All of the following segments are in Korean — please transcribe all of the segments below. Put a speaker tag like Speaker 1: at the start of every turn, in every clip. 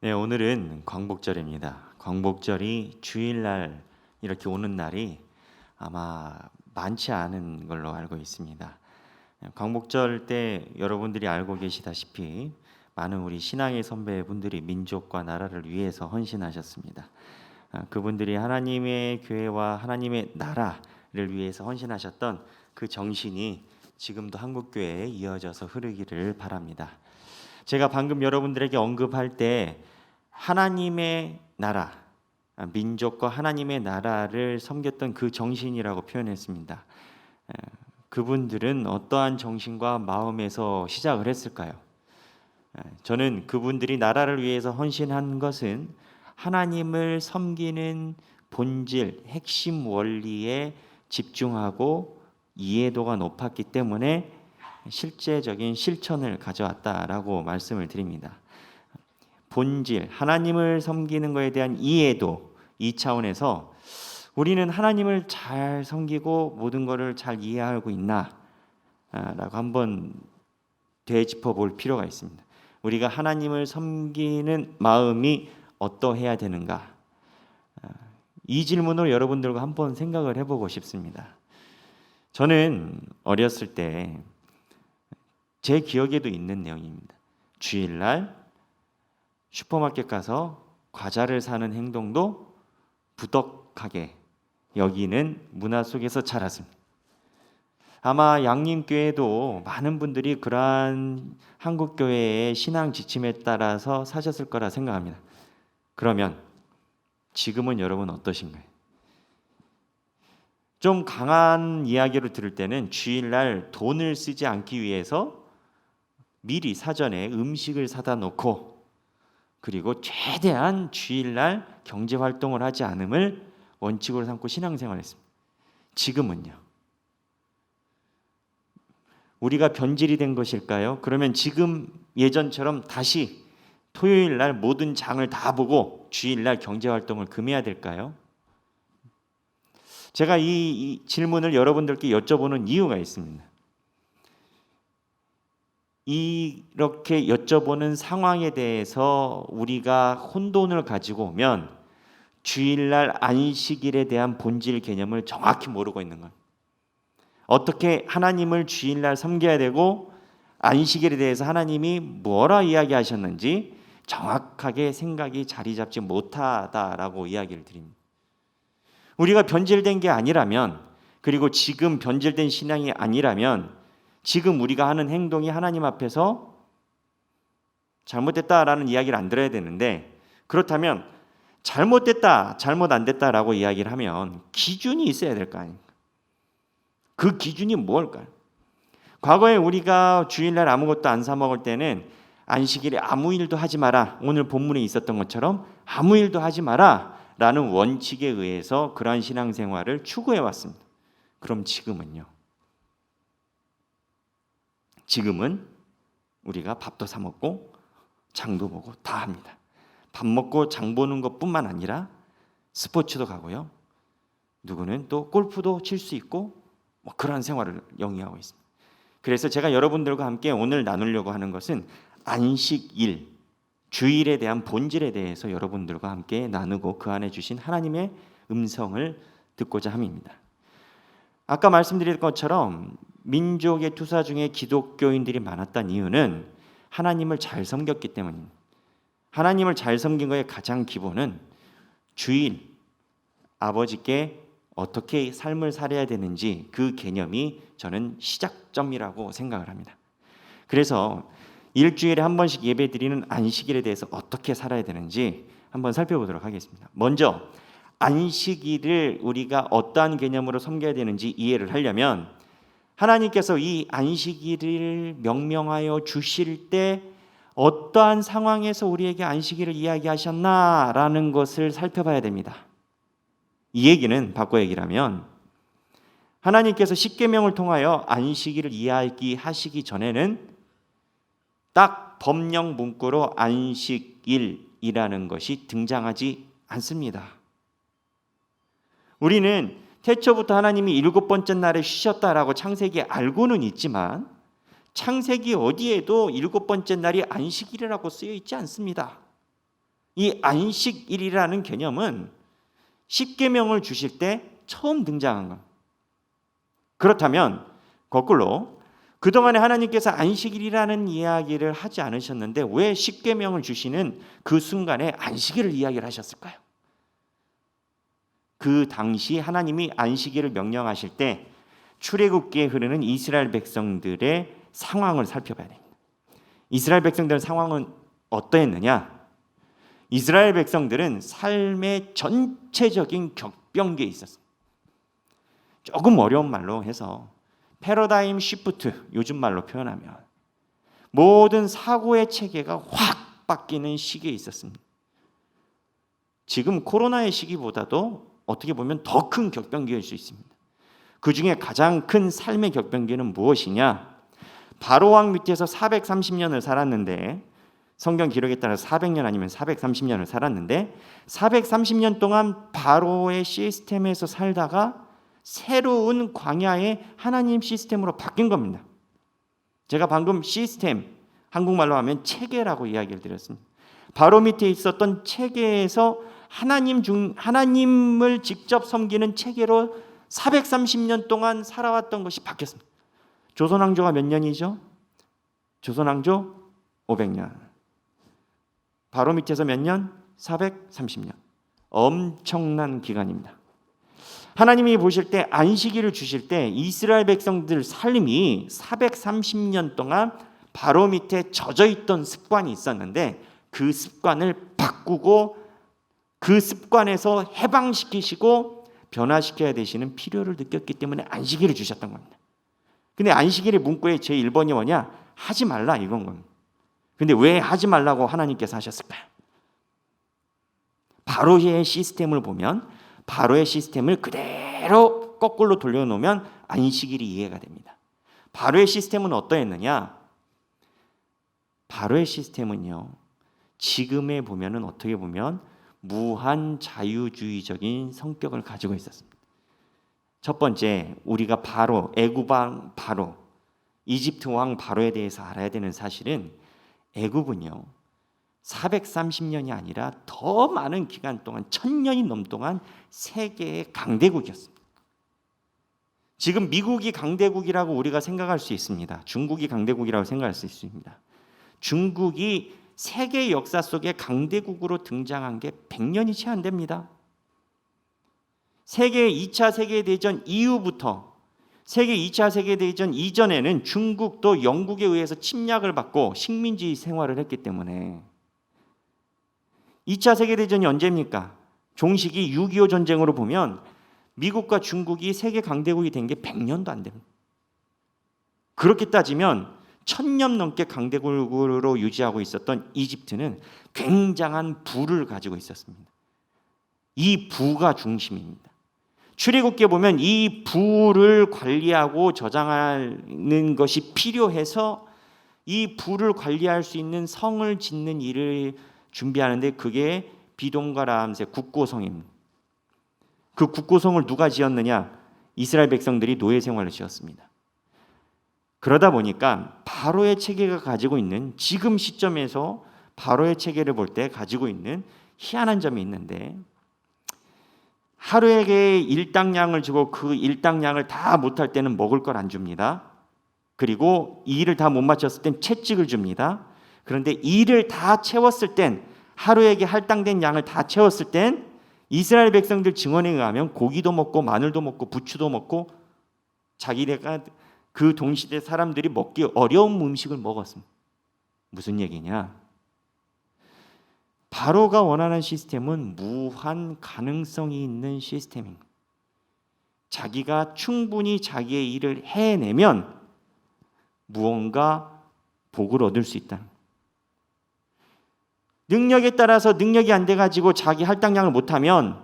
Speaker 1: 네, 오늘은 광복절입니다. 광복절이 주일날 이렇게 오는 날이 아마 많지 않은 걸로 알고 있습니다. 광복절 때 여러분들이 알고 계시다시피 많은 우리 신앙의 선배분들이 민족과 나라를 위해서 헌신하셨습니다. 그분들이 하나님의 교회와 하나님의 나라를 위해서 헌신하셨던 그 정신이 지금도 한국교회에 이어져서 흐르기를 바랍니다. 제가 방금 여러분들에게 언급할 때 하나님의 나라, 민족과 하나님의 나라를 섬겼던 그 정신이라고 표현했습니다. 그분들은 어떠한 정신과 마음에서 시작을 했을까요? 저는 그분들이 나라를 위해서 헌신한 것은 하나님을 섬기는 본질, 핵심 원리에 집중하고 이해도가 높았기 때문에 실제적인 실천을 가져왔다라고 말씀을 드립니다. 본질, 하나님을 섬기는 것에 대한 이해도, 이 차원에서 우리는 하나님을 잘 섬기고 모든 것을 잘 이해하고 있나? 라고 한번 되짚어 볼 필요가 있습니다. 우리가 하나님을 섬기는 마음이 어떠해야 되는가? 이 질문을 여러분들과 한번 생각을 해보고 싶습니다. 저는 어렸을 때 제 기억에도 있는 내용입니다. 주일날 슈퍼마켓 가서 과자를 사는 행동도 부덕하게 여기는 문화 속에서 자랐습니다. 아마 양림교회도 많은 분들이 그러한 한국교회의 신앙 지침에 따라서 사셨을 거라 생각합니다. 그러면 지금은 여러분 어떠신가요? 좀 강한 이야기로 들을 때는 주일날 돈을 쓰지 않기 위해서 미리 사전에 음식을 사다 놓고 그리고 최대한 주일날 경제활동을 하지 않음을 원칙으로 삼고 신앙생활했습니다. 지금은요? 우리가 변질이 된 것일까요? 그러면 지금 예전처럼 다시 토요일날 모든 장을 다 보고 주일날 경제활동을 금해야 될까요? 제가 이 질문을 여러분들께 여쭤보는 이유가 있습니다. 이렇게 여쭤보는 상황에 대해서 우리가 혼돈을 가지고 오면 주일날 안식일에 대한 본질 개념을 정확히 모르고 있는 것. 어떻게 하나님을 주일날 섬겨야 되고 안식일에 대해서 하나님이 뭐라 이야기하셨는지 정확하게 생각이 자리 잡지 못하다라고 이야기를 드립니다. 우리가 변질된 게 아니라면, 그리고 지금 변질된 신앙이 아니라면 지금 우리가 하는 행동이 하나님 앞에서 잘못됐다라는 이야기를 안 들어야 되는데, 그렇다면 잘못됐다, 잘못 안 됐다라고 이야기를 하면 기준이 있어야 될 거 아닙니까? 그 기준이 뭘까요? 과거에 우리가 주일날 아무것도 안 사 먹을 때는 안식일에 아무 일도 하지 마라, 오늘 본문에 있었던 것처럼 아무 일도 하지 마라 라는 원칙에 의해서 그러한 신앙생활을 추구해 왔습니다. 그럼 지금은요? 지금은 우리가 밥도 사 먹고 장도 보고 다 합니다. 밥 먹고 장 보는 것뿐만 아니라 스포츠도 가고요. 누구는 또 골프도 칠 수 있고 그러한 생활을 영위하고 있습니다. 그래서 제가 여러분들과 함께 오늘 나누려고 하는 것은 안식일, 주일에 대한 본질에 대해서 여러분들과 함께 나누고 그 안에 주신 하나님의 음성을 듣고자 함입니다. 아까 말씀드린 것처럼 민족의 투사 중에 기독교인들이 많았던 이유는 하나님을 잘 섬겼기 때문입니다. 하나님을 잘 섬긴 것의 가장 기본은 주일, 아버지께 어떻게 삶을 살아야 되는지 그 개념이 저는 시작점이라고 생각을 합니다. 그래서 일주일에 한 번씩 예배드리는 안식일에 대해서 어떻게 살아야 되는지 한번 살펴보도록 하겠습니다. 먼저 안식일을 우리가 어떠한 개념으로 섬겨야 되는지 이해를 하려면 하나님께서 이 안식일을 명명하여 주실 때 어떠한 상황에서 우리에게 안식일을 이야기하셨나라는 것을 살펴봐야 됩니다. 이 얘기는 바꿔 얘기를 하면 하나님께서 십계명을 통하여 안식일을 이야기하시기 전에는 딱 법령 문구로 안식일이라는 것이 등장하지 않습니다. 우리는 태초부터 하나님이 7번째 날에 쉬셨다라고 창세기에 알고는 있지만 창세기 어디에도 7번째 날이 안식일이라고 쓰여 있지 않습니다. 이 안식일이라는 개념은 십계명을 주실 때 처음 등장한 것. 그렇다면 거꾸로 그동안에 하나님께서 안식일이라는 이야기를 하지 않으셨는데 왜 십계명을 주시는 그 순간에 안식일을 이야기를 하셨을까요? 그 당시 하나님이 안식일을 명령하실 때 출애굽기에 흐르는 이스라엘 백성들의 상황을 살펴봐야 됩니다. 이스라엘 백성들의 상황은 어떠했느냐? 이스라엘 백성들은 삶의 전체적인 격변기에 있었습니다. 조금 어려운 말로 해서 패러다임 시프트, 요즘 말로 표현하면 모든 사고의 체계가 확 바뀌는 시기에 있었습니다. 지금 코로나의 시기보다도 어떻게 보면 더 큰 격변기일 수 있습니다. 그 중에 가장 큰 삶의 격변기는 무엇이냐? 바로 왕 밑에서 430년을 살았는데, 성경 기록에 따라 400년 아니면 430년을 살았는데 430년 동안 바로의 시스템에서 살다가 새로운 광야의 하나님 시스템으로 바뀐 겁니다. 제가 방금 시스템, 한국말로 하면 체계라고 이야기를 드렸습니다. 바로 밑에 있었던 체계에서 하나님을 직접 섬기는 체계로 430년 동안 살아왔던 것이 바뀌었습니다. 조선왕조가 몇 년이죠? 조선왕조 500년. 바로 밑에서 몇 년? 430년. 엄청난 기간입니다. 하나님이 보실 때 안식일을 주실 때 이스라엘 백성들 삶이 430년 동안 바로 밑에 젖어 있던 습관이 있었는데 그 습관을 바꾸고 그 습관에서 해방시키시고 변화시켜야 되시는 필요를 느꼈기 때문에 안식일을 주셨던 겁니다. 근데 안식일의 문구의 제1번이 뭐냐? 하지 말라 이건 겁니다. 근데 왜 하지 말라고 하나님께서 하셨을까요? 바로의 시스템을 보면 바로의 시스템을 그대로 거꾸로 돌려놓으면 안식일이 이해가 됩니다. 바로의 시스템은 어떠했느냐? 바로의 시스템은요, 지금에 보면은 어떻게 보면 무한 자유주의적인 성격을 가지고 있었습니다. 첫 번째, 우리가 바로, 애굽 왕 바로, 이집트 왕 바로에 대해서 알아야 되는 사실은 애굽은요 430년이 아니라 더 많은 기간 동안 1000년이 넘동안 세계의 강대국이었습니다. 지금 미국이 강대국이라고 우리가 생각할 수 있습니다. 중국이 강대국이라고 생각할 수 있습니다. 중국이 세계 역사 속에 강대국으로 등장한 게 100년이 채 안 됩니다. 세계 2차 세계대전 이후부터 세계 2차 세계대전 이전에는 중국도 영국에 의해서 침략을 받고 식민지 생활을 했기 때문에 2차 세계대전이 언제입니까? 종식이 6.25 전쟁으로 보면 미국과 중국이 세계 강대국이 된 게 100년도 안 됩니다. 그렇게 따지면 1000년 넘게 강대국으로 유지하고 있었던 이집트는 굉장한 부를 가지고 있었습니다. 이 부가 중심입니다. 출애굽기에 보면 이 부를 관리하고 저장하는 것이 필요해서 이 부를 관리할 수 있는 성을 짓는 일을 준비하는데 그게 비돔과 라암세 국고성입니다. 그 국고성을 누가 지었느냐? 이스라엘 백성들이 노예 생활을 지었습니다. 그러다 보니까 바로의 체계가 가지고 있는 지금 시점에서 바로의 체계를 볼 때 가지고 있는 희한한 점이 있는데 하루에게 일당량을 주고 그 일당량을 다 못할 때는 먹을 걸 안 줍니다. 그리고 이 일을 다 못 마쳤을 땐 채찍을 줍니다. 그런데 이 일을 다 채웠을 땐 하루에게 할당된 양을 다 채웠을 땐 이스라엘 백성들 증언에 의하면 고기도 먹고 마늘도 먹고 부추도 먹고 자기네가 그 동시대 사람들이 먹기 어려운 음식을 먹었습니다. 무슨 얘기냐? 바로가 원하는 시스템은 무한 가능성이 있는 시스템입니다. 자기가 충분히 자기의 일을 해내면 무언가 복을 얻을 수 있다. 능력에 따라서 능력이 안 돼가지고 자기 할당량을 못하면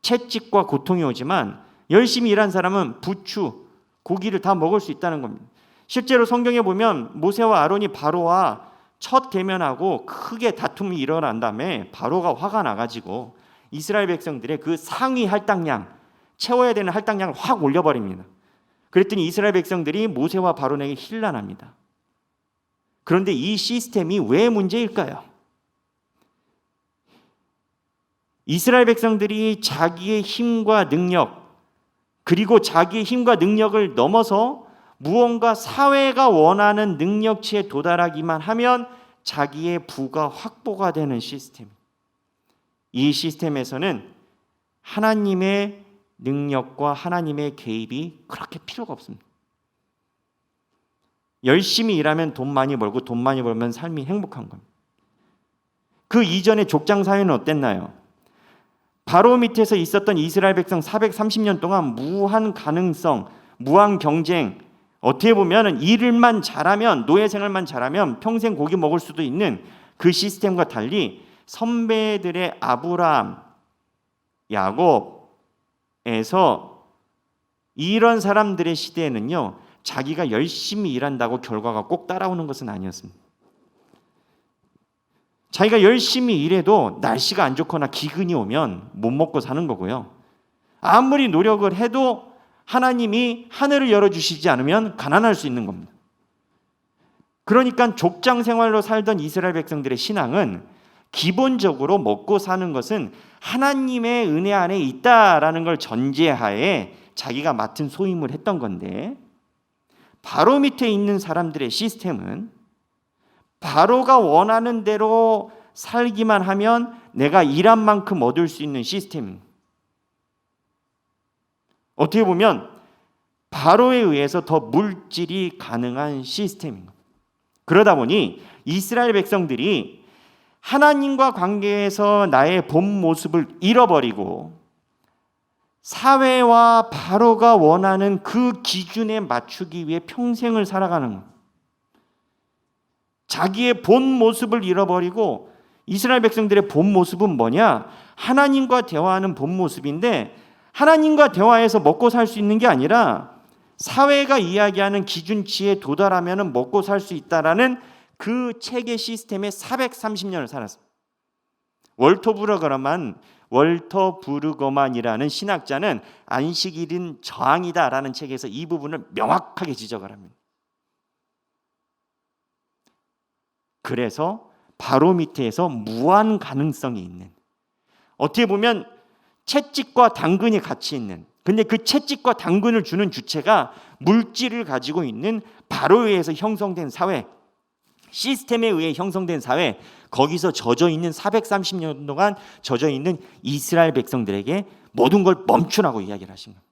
Speaker 1: 채찍과 고통이 오지만 열심히 일한 사람은 부추, 고기를 다 먹을 수 있다는 겁니다. 실제로 성경에 보면 모세와 아론이 바로와 첫 대면하고 크게 다툼이 일어난 다음에 바로가 화가 나가지고 이스라엘 백성들의 그 상위 할당량, 채워야 되는 할당량을 확 올려버립니다. 그랬더니 이스라엘 백성들이 모세와 바론에게 hir난합니다. 그런데 이 시스템이 왜 문제일까요? 이스라엘 백성들이 자기의 힘과 능력, 그리고 자기의 힘과 능력을 넘어서 무언가 사회가 원하는 능력치에 도달하기만 하면 자기의 부가 확보가 되는 시스템. 이 시스템에서는 하나님의 능력과 하나님의 개입이 그렇게 필요가 없습니다. 열심히 일하면 돈 많이 벌고 돈 많이 벌면 삶이 행복한 겁니다. 그 이전의 족장 사회는 어땠나요? 바로 밑에서 있었던 이스라엘 백성 430년 동안 무한 가능성, 무한 경쟁, 어떻게 보면 일만 잘하면, 노예 생활만 잘하면 평생 고기 먹을 수도 있는 그 시스템과 달리 선배들의 아브라함, 야곱에서 이런 사람들의 시대에는요, 자기가 열심히 일한다고 결과가 꼭 따라오는 것은 아니었습니다. 자기가 열심히 일해도 날씨가 안 좋거나 기근이 오면 못 먹고 사는 거고요. 아무리 노력을 해도 하나님이 하늘을 열어주시지 않으면 가난할 수 있는 겁니다. 그러니까 족장 생활로 살던 이스라엘 백성들의 신앙은 기본적으로 먹고 사는 것은 하나님의 은혜 안에 있다라는 걸 전제하에 자기가 맡은 소임을 했던 건데, 바로 밑에 있는 사람들의 시스템은 바로가 원하는 대로 살기만 하면 내가 일한 만큼 얻을 수 있는 시스템입니다. 어떻게 보면 바로에 의해서 더 물질이 가능한 시스템입니다. 그러다 보니 이스라엘 백성들이 하나님과 관계에서 나의 본 모습을 잃어버리고 사회와 바로가 원하는 그 기준에 맞추기 위해 평생을 살아가는 겁니다. 자기의 본 모습을 잃어버리고, 이스라엘 백성들의 본 모습은 뭐냐? 하나님과 대화하는 본 모습인데, 하나님과 대화해서 먹고 살 수 있는 게 아니라 사회가 이야기하는 기준치에 도달하면 먹고 살 수 있다라는 그 체계 시스템에 430년을 살았습니다. 월터 브루거만이라는 신학자는 안식일은 저항이다라는 책에서 이 부분을 명확하게 지적을 합니다. 그래서 바로 밑에서 무한 가능성이 있는, 어떻게 보면 채찍과 당근이 같이 있는, 근데 그 채찍과 당근을 주는 주체가 물질을 가지고 있는 바로에 의해서 형성된 사회, 시스템에 의해 형성된 사회, 거기서 젖어 있는 430년 동안 젖어 있는 이스라엘 백성들에게 모든 걸 멈추라고 이야기를 하신 겁니다.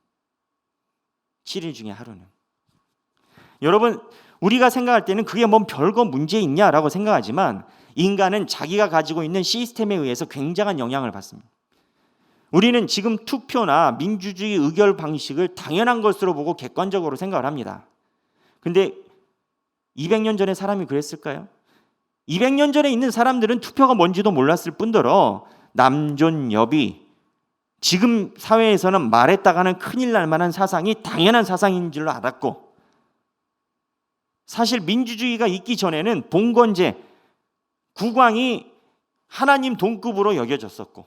Speaker 1: 7일 중에 하루는. 여러분, 우리가 생각할 때는 그게 뭔 별거 문제 있냐라고 생각하지만 인간은 자기가 가지고 있는 시스템에 의해서 굉장한 영향을 받습니다. 우리는 지금 투표나 민주주의 의결 방식을 당연한 것으로 보고 객관적으로 생각을 합니다. 근데 200년 전에 사람이 그랬을까요? 200년 전에 있는 사람들은 투표가 뭔지도 몰랐을 뿐더러 남존여비, 지금 사회에서는 말했다가는 큰일 날 만한 사상이 당연한 사상인 줄로 알았고, 사실 민주주의가 있기 전에는 봉건제, 국왕이 하나님 동급으로 여겨졌었고,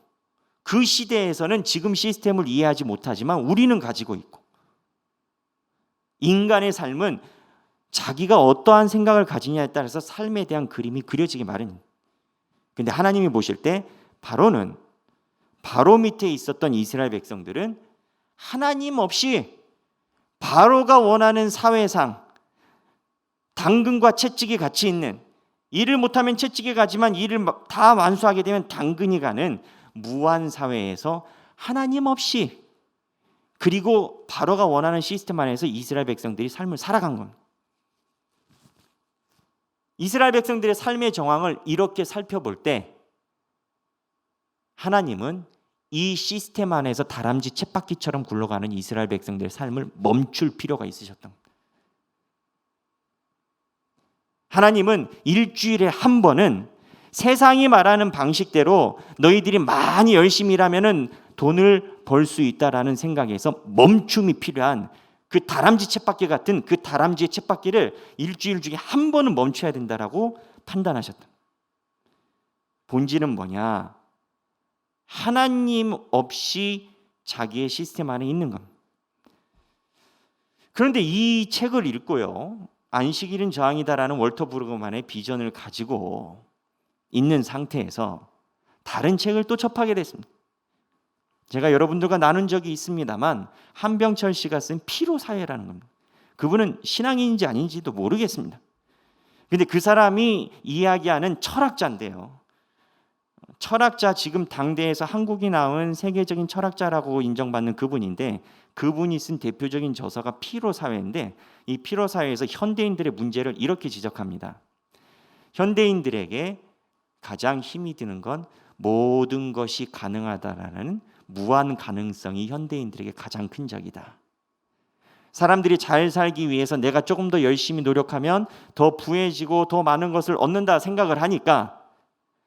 Speaker 1: 그 시대에서는 지금 시스템을 이해하지 못하지만 우리는 가지고 있고, 인간의 삶은 자기가 어떠한 생각을 가지냐에 따라서 삶에 대한 그림이 그려지기 마련입니다. 근데 하나님이 보실 때 바로 밑에 있었던 이스라엘 백성들은 하나님 없이 바로가 원하는 사회상 당근과 채찍이 같이 있는, 일을 못하면 채찍이 가지만 일을 다 완수하게 되면 당근이 가는 무한 사회에서 하나님 없이, 그리고 바로가 원하는 시스템 안에서 이스라엘 백성들이 삶을 살아간 겁니다. 이스라엘 백성들의 삶의 정황을 이렇게 살펴볼 때 하나님은 이 시스템 안에서 다람쥐 쳇바퀴처럼 굴러가는 이스라엘 백성들의 삶을 멈출 필요가 있으셨던 겁니다. 하나님은 일주일에 한 번은 세상이 말하는 방식대로 너희들이 많이 열심히 일하면 돈을 벌 수 있다라는 생각에서 멈춤이 필요한 그 다람쥐 쳇바퀴 같은 그 다람쥐의 쳇바퀴를 일주일 중에 한 번은 멈춰야 된다라고 판단하셨다. 본질은 뭐냐? 하나님 없이 자기의 시스템 안에 있는 겁니다. 그런데 이 책을 읽고요, 안식일은 저항이다라는 월터 브루그만의 비전을 가지고 있는 상태에서 다른 책을 또 접하게 됐습니다. 제가 여러분들과 나눈 적이 있습니다만 한병철 씨가 쓴 피로사회라는 겁니다. 그분은 신앙인인지 아닌지도 모르겠습니다. 근데 그 사람이 이야기하는 철학자인데요. 철학자, 지금 당대에서 한국이 낳은 세계적인 철학자라고 인정받는 그분인데, 그분이 쓴 대표적인 저서가 피로사회인데, 이 피로사회에서 현대인들의 문제를 이렇게 지적합니다. 현대인들에게 가장 힘이 드는 건 모든 것이 가능하다라는 무한 가능성이 현대인들에게 가장 큰 적이다. 사람들이 잘 살기 위해서 내가 조금 더 열심히 노력하면 더 부해지고 더 많은 것을 얻는다 생각을 하니까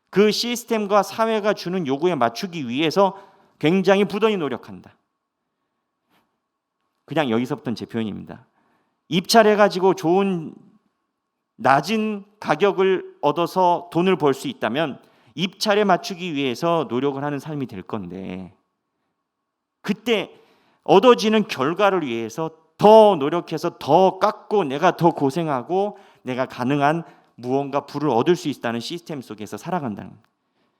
Speaker 1: 그 시스템과 사회가 주는 요구에 맞추기 위해서 굉장히 부단히 노력한다. 그냥 여기서부터는 제 표현입니다. 입찰해가지고 좋은 낮은 가격을 얻어서 돈을 벌 수 있다면 입찰에 맞추기 위해서 노력을 하는 삶이 될 건데, 그때 얻어지는 결과를 위해서 더 노력해서 더 깎고 내가 더 고생하고 내가 가능한 무언가 부를 얻을 수 있다는 시스템 속에서 살아간다는 거예요.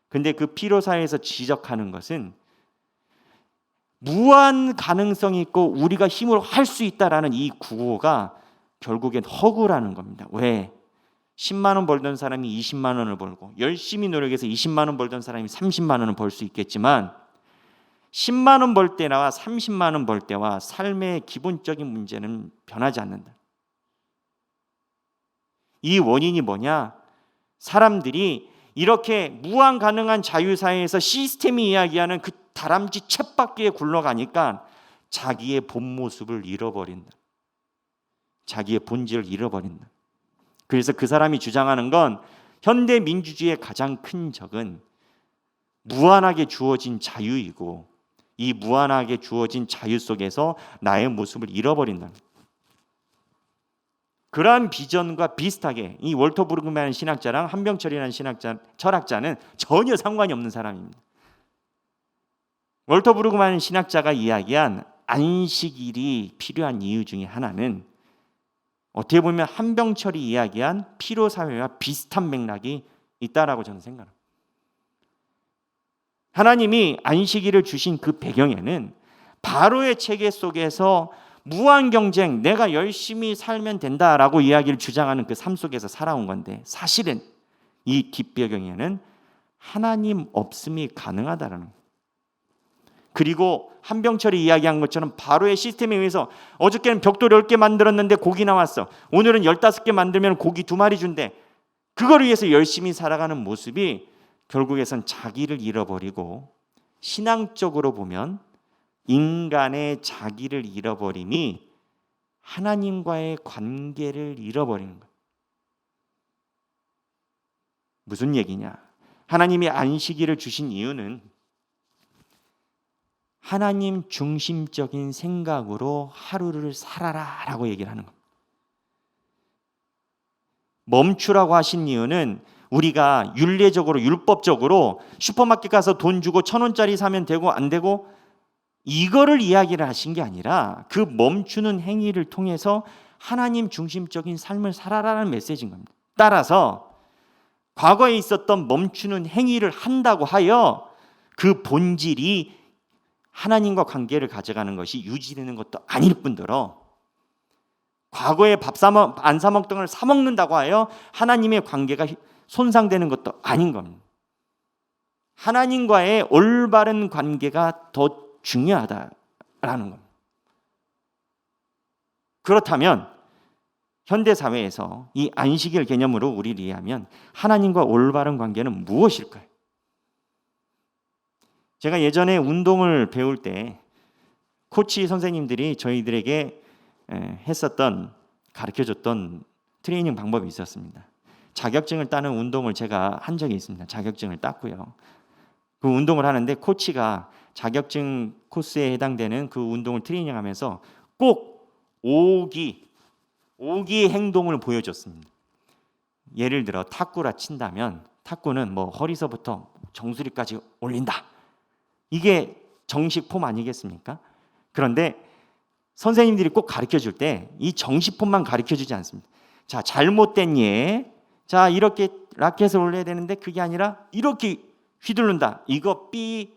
Speaker 1: 근데 그 피로사에서 지적하는 것은 무한 가능성이 있고 우리가 힘으로 할 수 있다라는 이 구호가 결국엔 허구라는 겁니다. 왜? 10만 원 벌던 사람이 20만 원을 벌고 열심히 노력해서 20만 원 벌던 사람이 30만 원을 벌 수 있겠지만 10만 원 벌 때와 30만 원 벌 때와 삶의 기본적인 문제는 변하지 않는다. 이 원인이 뭐냐? 사람들이 이렇게 무한 가능한 자유사회에서 시스템이 이야기하는 그 다람쥐 쳇바퀴에 굴러가니까 자기의 본 모습을 잃어버린다. 자기의 본질을 잃어버린다. 그래서 그 사람이 주장하는 건 현대 민주주의의 가장 큰 적은 무한하게 주어진 자유이고 이 무한하게 주어진 자유 속에서 나의 모습을 잃어버린다. 그러한 비전과 비슷하게 이 월터 브루그만이라는 신학자랑 한병철이라는 철학자는 전혀 상관이 없는 사람입니다. 월터 브루그만 신학자가 이야기한 안식일이 필요한 이유 중에 하나는 어떻게 보면 한병철이 이야기한 피로사회와 비슷한 맥락이 있다라고 저는 생각합니다. 하나님이 안식일을 주신 그 배경에는 바로의 체계 속에서 무한 경쟁, 내가 열심히 살면 된다라고 이야기를 주장하는 그 삶 속에서 살아온 건데, 사실은 이 뒷배경에는 하나님 없음이 가능하다라는 거예요. 그리고 한병철이 이야기한 것처럼 바로의 시스템에 의해서 어저께는 벽돌 10개 만들었는데 고기 나왔어. 오늘은 15개 만들면 고기 2마리 준대. 그걸 위해서 열심히 살아가는 모습이 결국에선 자기를 잃어버리고, 신앙적으로 보면 인간의 자기를 잃어버림이 하나님과의 관계를 잃어버리는 거예요. 무슨 얘기냐? 하나님이 안식일을 주신 이유는 하나님 중심적인 생각으로 하루를 살아라 라고 얘기를 하는 겁니다. 멈추라고 하신 이유는 우리가 율례적으로 율법적으로 슈퍼마켓 가서 돈 주고 1,000원짜리 사면 되고 안 되고 이거를 이야기를 하신 게 아니라 그 멈추는 행위를 통해서 하나님 중심적인 삶을 살아라는 메시지인 겁니다. 따라서 과거에 있었던 멈추는 행위를 한다고 하여 그 본질이 하나님과 관계를 가져가는 것이 유지되는 것도 아닐 뿐더러 과거에 안 사 먹던 걸 사 먹는다고 하여 하나님의 관계가 손상되는 것도 아닌 겁니다. 하나님과의 올바른 관계가 더 중요하다라는 겁니다. 그렇다면 현대 사회에서 이 안식일 개념으로 우리를 이해하면 하나님과 올바른 관계는 무엇일까요? 제가 예전에 운동을 배울 때 코치 선생님들이 저희들에게 가르쳐줬던 트레이닝 방법이 있었습니다. 자격증을 따는 운동을 제가 한 적이 있습니다. 자격증을 땄고요. 그 운동을 하는데 코치가 자격증 코스에 해당되는 그 운동을 트레이닝하면서 꼭 5기의 행동을 보여줬습니다. 예를 들어 탁구라 친다면 탁구는 뭐 허리서부터 정수리까지 올린다. 이게 정식 폼 아니겠습니까? 그런데 선생님들이 꼭 가르쳐줄 때 이 정식 폼만 가르쳐주지 않습니다. 자, 잘못된 예. 자, 이렇게 라켓을 올려야 되는데 그게 아니라 이렇게 휘두른다. 이거 B.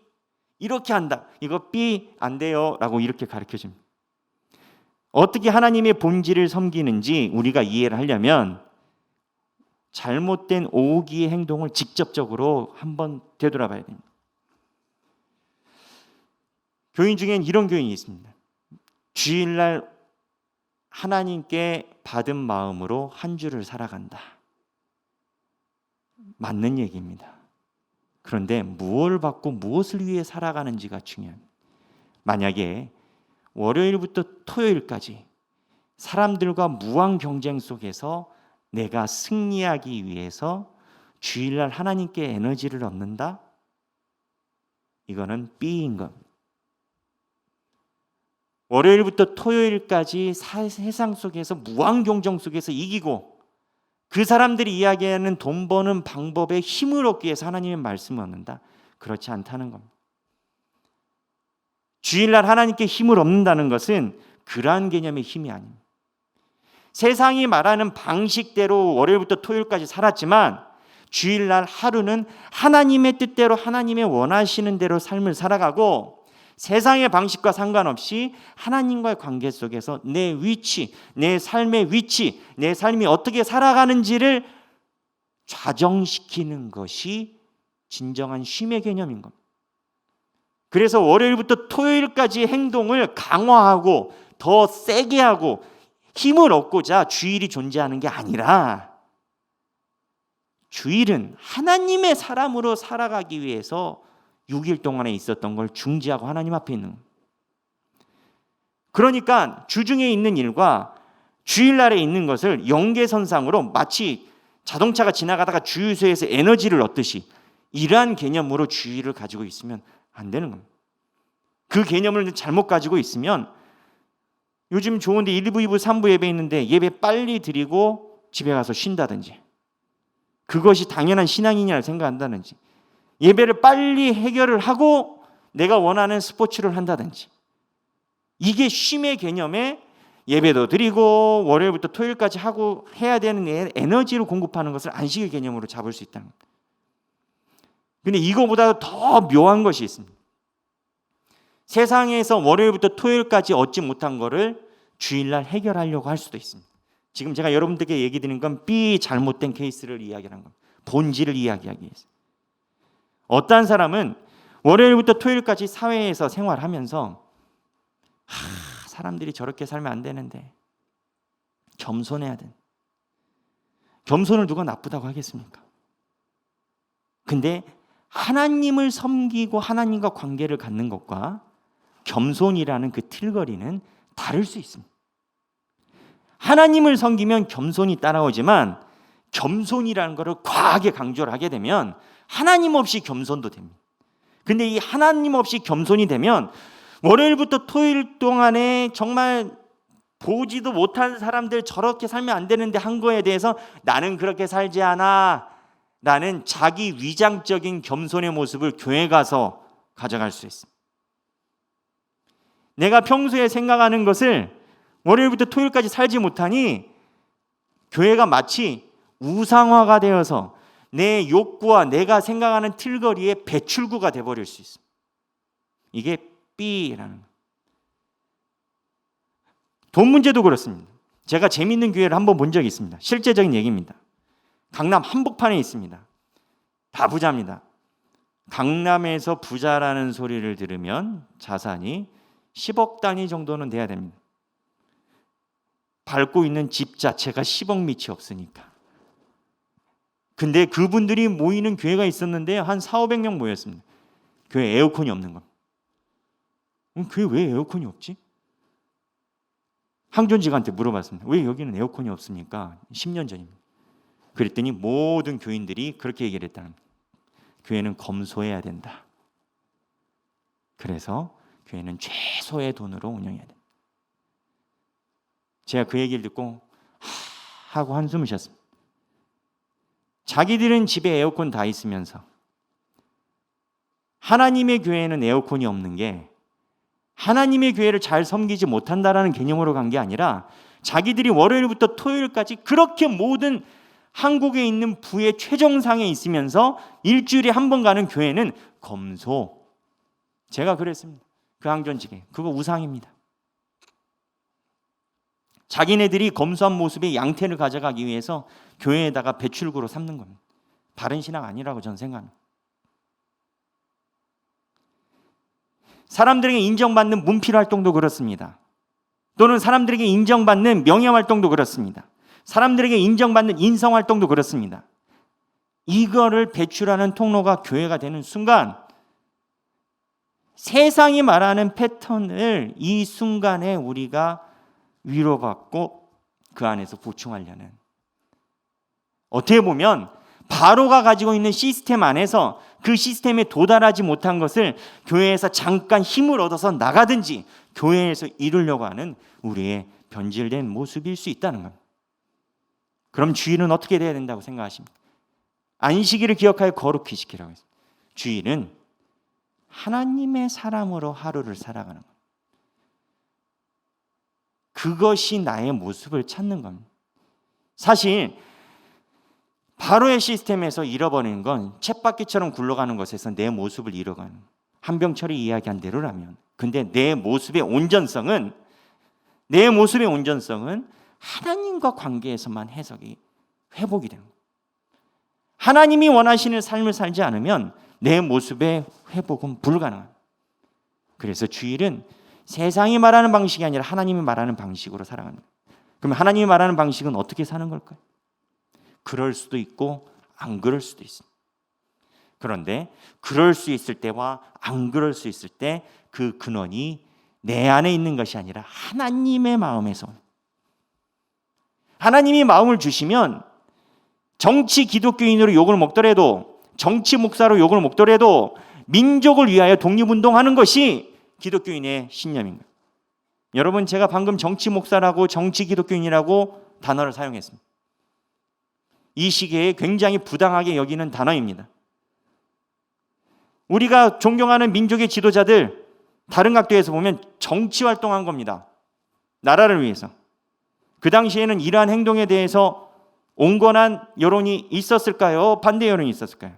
Speaker 1: 이렇게 한다. 이거 B 안 돼요 라고 이렇게 가르쳐줍니다. 어떻게 하나님의 본질을 섬기는지 우리가 이해를 하려면 잘못된 오기의 행동을 직접적으로 한번 되돌아봐야 됩니다. 교인 중엔 이런 교인이 있습니다. 주일날 하나님께 받은 마음으로 한 주를 살아간다. 맞는 얘기입니다. 그런데 무엇을 받고 무엇을 위해 살아가는지가 중요합니다. 만약에 월요일부터 토요일까지 사람들과 무한 경쟁 속에서 내가 승리하기 위해서 주일날 하나님께 에너지를 얻는다? 이거는 B인 겁니다. 월요일부터 토요일까지 세상 속에서 무한 경쟁 속에서 이기고 그 사람들이 이야기하는 돈 버는 방법에 힘을 얻기 위해서 하나님의 말씀을 얻는다? 그렇지 않다는 겁니다. 주일날 하나님께 힘을 얻는다는 것은 그러한 개념의 힘이 아닙니다. 세상이 말하는 방식대로 월요일부터 토요일까지 살았지만 주일날 하루는 하나님의 뜻대로 하나님의 원하시는 대로 삶을 살아가고 세상의 방식과 상관없이 하나님과의 관계 속에서 내 위치, 내 삶의 위치, 내 삶이 어떻게 살아가는지를 좌정시키는 것이 진정한 쉼의 개념인 겁니다. 그래서 월요일부터 토요일까지의 행동을 강화하고 더 세게 하고 힘을 얻고자 주일이 존재하는 게 아니라 주일은 하나님의 사람으로 살아가기 위해서 6일 동안에 있었던 걸 중지하고 하나님 앞에 있는 거예요. 그러니까 주중에 있는 일과 주일날에 있는 것을 연계선상으로 마치 자동차가 지나가다가 주유소에서 에너지를 얻듯이 이러한 개념으로 주일을 가지고 있으면 안 되는 겁니다. 그 개념을 잘못 가지고 있으면 요즘 좋은데 1부, 2부, 3부 예배 있는데 예배 빨리 드리고 집에 가서 쉰다든지 그것이 당연한 신앙이냐를 생각한다든지 예배를 빨리 해결을 하고 내가 원하는 스포츠를 한다든지 이게 쉼의 개념에 예배도 드리고 월요일부터 토요일까지 하고 해야 되는 에너지를 공급하는 것을 안식일 개념으로 잡을 수 있다는 겁니다. 근데 이거보다 더 묘한 것이 있습니다. 세상에서 월요일부터 토요일까지 얻지 못한 거를 주일날 해결하려고 할 수도 있습니다. 지금 제가 여러분들께 얘기 드리는 건 B 잘못된 케이스를 이야기하는 겁니다. 본질을 이야기하기 위해서. 어떤 사람은 월요일부터 토요일까지 사회에서 생활하면서 사람들이 저렇게 살면 안 되는데 겸손해야 돼. 겸손을 누가 나쁘다고 하겠습니까? 근데 하나님을 섬기고 하나님과 관계를 갖는 것과 겸손이라는 그 틀거리는 다를 수 있습니다. 하나님을 섬기면 겸손이 따라오지만 겸손이라는 것을 과하게 강조를 하게 되면 하나님 없이 겸손도 됩니다. 근데 이 하나님 없이 겸손이 되면 월요일부터 토요일 동안에 정말 보지도 못한 사람들 저렇게 살면 안 되는데 한 거에 대해서 나는 그렇게 살지 않아 라는 자기 위장적인 겸손의 모습을 교회 가서 가져갈 수 있습니다. 내가 평소에 생각하는 것을 월요일부터 토요일까지 살지 못하니 교회가 마치 우상화가 되어서 내 욕구와 내가 생각하는 틀거리의 배출구가 되어버릴 수 있습니다. 이게 B라는 거예요. 돈 문제도 그렇습니다. 제가 재미있는 교회를 한번 본 적이 있습니다. 실제적인 얘기입니다. 강남 한복판에 있습니다. 다 부자입니다. 강남에서 부자라는 소리를 들으면 자산이 10억 단위 정도는 돼야 됩니다. 밟고 있는 집 자체가 10억 밑이 없으니까. 근데 그분들이 모이는 교회가 있었는데 한 400~500명 모였습니다. 교회 에어컨이 없는 겁니다. 교회 왜 에어컨이 없지? 항존직한테 물어봤습니다. 왜 여기는 에어컨이 없습니까? 10년 전입니다. 그랬더니 모든 교인들이 그렇게 얘기를 했다는 겁니다. 교회는 검소해야 된다. 그래서 교회는 최소의 돈으로 운영해야 된다. 제가 그 얘기를 듣고 하고 한숨을 쉬었습니다. 자기들은 집에 에어컨 다 있으면서 하나님의 교회에는 에어컨이 없는 게 하나님의 교회를 잘 섬기지 못한다라는 개념으로 간 게 아니라 자기들이 월요일부터 토요일까지 그렇게 모든 한국에 있는 부의 최정상에 있으면서 일주일에 한 번 가는 교회는 검소, 제가 그랬습니다. 그 항전직에. 그거 우상입니다. 자기네들이 검소한 모습의 양태를 가져가기 위해서 교회에다가 배출구로 삼는 겁니다. 바른 신앙 아니라고 저는 생각합니다. 사람들에게 인정받는 문필 활동도 그렇습니다. 또는 사람들에게 인정받는 명예 활동도 그렇습니다. 사람들에게 인정받는 인성 활동도 그렇습니다. 이거를 배출하는 통로가 교회가 되는 순간 세상이 말하는 패턴을 이 순간에 우리가 위로받고 그 안에서 보충하려는, 어떻게 보면 바로가 가지고 있는 시스템 안에서 그 시스템에 도달하지 못한 것을 교회에서 잠깐 힘을 얻어서 나가든지 교회에서 이루려고 하는 우리의 변질된 모습일 수 있다는 겁니다. 그럼 주일은 어떻게 돼야 된다고 생각하십니까? 안식일을 기억하여 거룩히 지키라고 했습니다. 주일은 하나님의 사람으로 하루를 살아가는 겁니다. 그것이 나의 모습을 찾는 겁니다. 사실 바로의 시스템에서 잃어버리는 건 쳇바퀴처럼 굴러가는 것에서 내 모습을 잃어가는, 한병철이 이야기한 대로라면, 근데 내 모습의 온전성은 하나님과 관계에서만 해석이 회복이 되는 거예요. 하나님이 원하시는 삶을 살지 않으면 내 모습의 회복은 불가능합니다. 그래서 주일은 세상이 말하는 방식이 아니라 하나님이 말하는 방식으로 살아가는 거예요. 그럼 하나님이 말하는 방식은 어떻게 사는 걸까요? 그럴 수도 있고 안 그럴 수도 있습니다. 그런데 그럴 수 있을 때와 안 그럴 수 있을 때 그 근원이 내 안에 있는 것이 아니라 하나님의 마음에서, 하나님이 마음을 주시면 정치 기독교인으로 욕을 먹더라도, 정치 목사로 욕을 먹더라도 민족을 위하여 독립운동하는 것이 기독교인의 신념입니다. 여러분, 제가 방금 정치 목사라고 정치 기독교인이라고 단어를 사용했습니다. 이 시기에 굉장히 부당하게 여기는 단어입니다. 우리가 존경하는 민족의 지도자들, 다른 각도에서 보면 정치 활동한 겁니다. 나라를 위해서. 그 당시에는 이러한 행동에 대해서 온건한 여론이 있었을까요? 반대 여론이 있었을까요?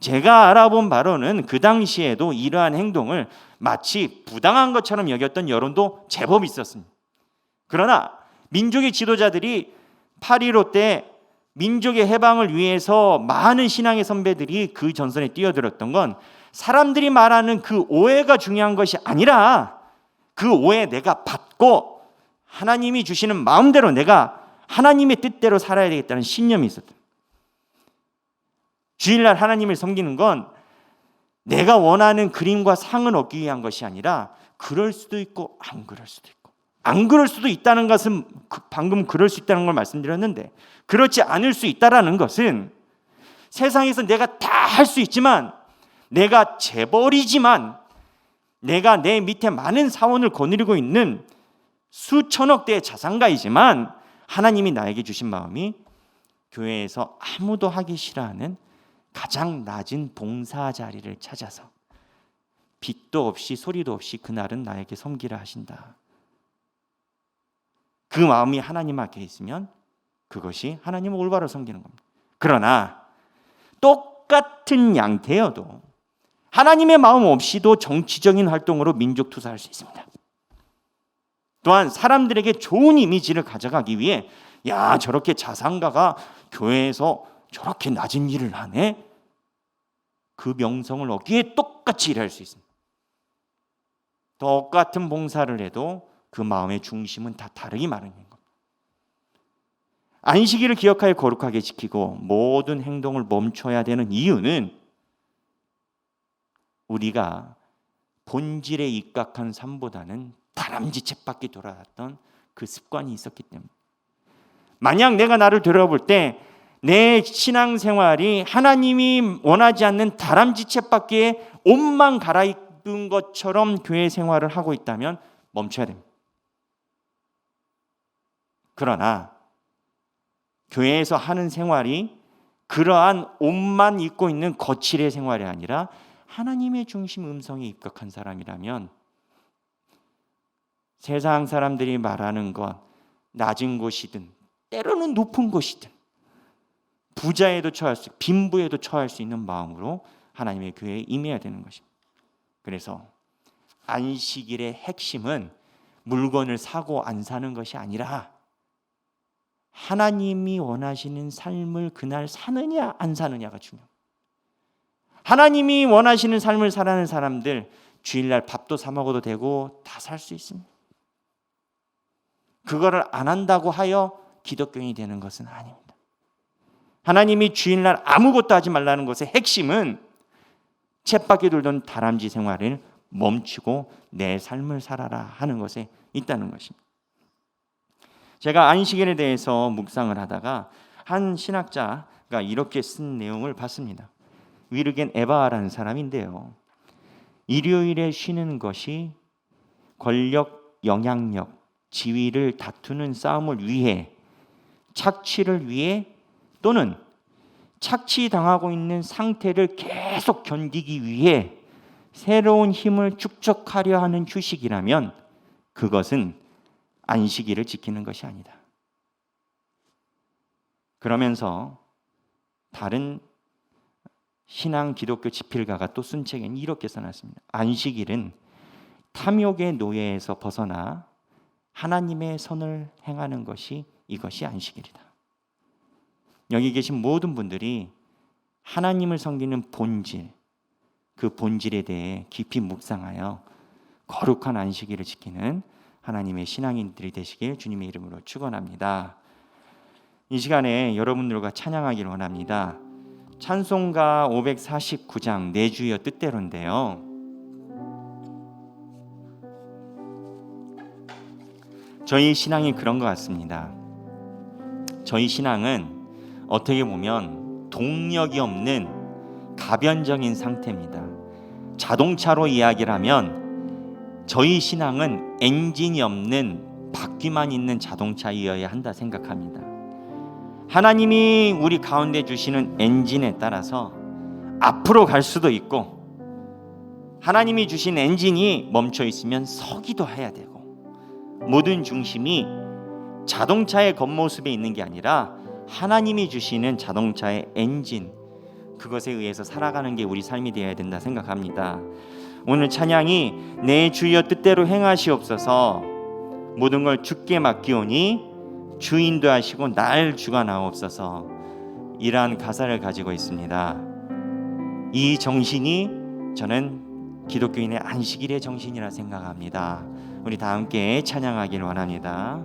Speaker 1: 제가 알아본 바로는 그 당시에도 이러한 행동을 마치 부당한 것처럼 여겼던 여론도 제법 있었습니다. 그러나 민족의 지도자들이 8.15 때 민족의 해방을 위해서 많은 신앙의 선배들이 그 전선에 뛰어들었던 건 사람들이 말하는 그 오해가 중요한 것이 아니라 그 오해 내가 받고 하나님이 주시는 마음대로 내가 하나님의 뜻대로 살아야 되겠다는 신념이 있었다. 주일날 하나님을 섬기는 건 내가 원하는 그림과 상을 얻기 위한 것이 아니라 그럴 수도 있고 안 그럴 수도 있고, 안 그럴 수도 있다는 것은 방금 그럴 수 있다는 걸 말씀드렸는데, 그렇지 않을 수 있다는 것은 세상에서 내가 다 할 수 있지만, 내가 재벌이지만, 내가 내 밑에 많은 사원을 거느리고 있는 수천억 대의 자산가이지만 하나님이 나에게 주신 마음이 교회에서 아무도 하기 싫어하는 가장 낮은 봉사 자리를 찾아서 빛도 없이 소리도 없이 그날은 나에게 섬기라 하신다. 그 마음이 하나님 앞에 있으면 그것이 하나님을 올바로 섬기는 겁니다. 그러나 똑같은 양태여도 하나님의 마음 없이도 정치적인 활동으로 민족 투사할 수 있습니다. 또한 사람들에게 좋은 이미지를 가져가기 위해, 야, 저렇게 자산가가 교회에서 저렇게 낮은 일을 하네, 그 명성을 얻기 위해 똑같이 일할 수 있습니다. 똑같은 봉사를 해도 그 마음의 중심은 다 다르기 마련인 겁니다. 안식일을 기억하여 거룩하게 지키고 모든 행동을 멈춰야 되는 이유는 우리가 본질에 입각한 삶보다는 다람쥐 쳇바퀴 돌아왔던 그 습관이 있었기 때문에, 만약 내가 나를 되돌아볼 때 내 신앙생활이 하나님이 원하지 않는 다람쥐 쳇바퀴에 옷만 갈아입은 것처럼 교회 생활을 하고 있다면 멈춰야 됩니다. 그러나 교회에서 하는 생활이 그러한 옷만 입고 있는 거칠의 생활이 아니라 하나님의 중심 음성에 입각한 사람이라면 세상 사람들이 말하는 것, 낮은 곳이든 때로는 높은 곳이든 부자에도 처할 수, 빈부에도 처할 수 있는 마음으로 하나님의 교회에 임해야 되는 것입니다. 그래서 안식일의 핵심은 물건을 사고 안 사는 것이 아니라 하나님이 원하시는 삶을 그날 사느냐 안 사느냐가 중요해요. 하나님이 원하시는 삶을 살아가는 사람들 주일날 밥도 사 먹어도 되고 다 살 수 있습니다. 그거를 안 한다고 하여 기독교인이 되는 것은 아닙니다. 하나님이 주일날 아무것도 하지 말라는 것의 핵심은 쳇바퀴 돌던 다람쥐 생활을 멈추고 내 삶을 살아라 하는 것에 있다는 것입니다. 제가 안식일에 대해서 묵상을 하다가 한 신학자가 이렇게 쓴 내용을 봤습니다. 위르겐 에바라는 사람인데요. 일요일에 쉬는 것이 권력, 영향력, 지위를 다투는 싸움을 위해, 착취를 위해 또는 착취당하고 있는 상태를 계속 견디기 위해 새로운 힘을 축적하려 하는 휴식이라면 그것은 안식일을 지키는 것이 아니다. 그러면서 다른 신앙 기독교 지필가가 또 쓴 책에는 이렇게 써놨습니다. 안식일은 탐욕의 노예에서 벗어나 하나님의 선을 행하는 것이 이것이 안식일이다. 여기 계신 모든 분들이 하나님을 섬기는 본질, 그 본질에 대해 깊이 묵상하여 거룩한 안식일을 지키는 하나님의 신앙인들이 되시길 주님의 이름으로 축원합니다. 이 시간에 여러분들과 찬양하기를 원합니다. 찬송가 549장 내 주여 뜻대로인데요. 저희 신앙이 그런 것 같습니다. 저희 신앙은 어떻게 보면 동력이 없는 가변적인 상태입니다. 자동차로 이야기를 하면 저희 신앙은 엔진이 없는 바퀴만 있는 자동차이어야 한다 생각합니다. 하나님이 우리 가운데 주시는 엔진에 따라서 앞으로 갈 수도 있고, 하나님이 주신 엔진이 멈춰 있으면 서기도 해야 되고, 모든 중심이 자동차의 겉모습에 있는 게 아니라 하나님이 주시는 자동차의 엔진, 그것에 의해서 살아가는 게 우리 삶이 되어야 된다 생각합니다. 오늘 찬양이 내 주여 뜻대로 행하시옵소서, 모든 걸 주께 맡기오니 주인도 하시고 날 주관하옵소서, 이러한 가사를 가지고 있습니다. 이 정신이 저는 기독교인의 안식일의 정신이라 생각합니다. 우리 다 함께 찬양하길 원합니다.